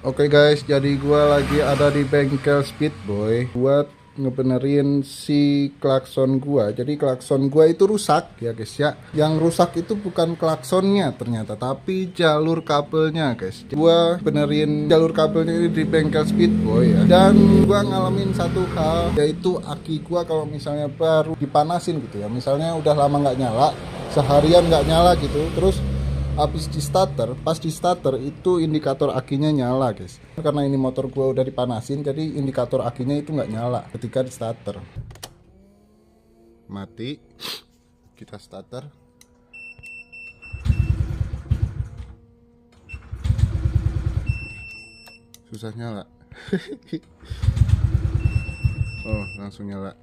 Oke guys, jadi gua lagi ada di bengkel Speedboy buat ngebenerin si klakson gua. Jadi klakson gua itu rusak ya guys ya. Yang rusak itu bukan klaksonnya ternyata, tapi jalur kabelnya guys. Gua benerin jalur kabelnya ini di bengkel Speedboy ya. Dan gua ngalamin satu hal, yaitu aki gua kalau misalnya baru dipanasin gitu ya. Misalnya udah lama nggak nyala, seharian nggak nyala gitu, terus habis di starter, pas di starter itu indikator akinya nyala guys. Karena ini motor gua udah dipanasin, jadi indikator akinya itu nggak nyala ketika di starter. Mati, kita starter. Susah nyala. Oh, langsung nyala.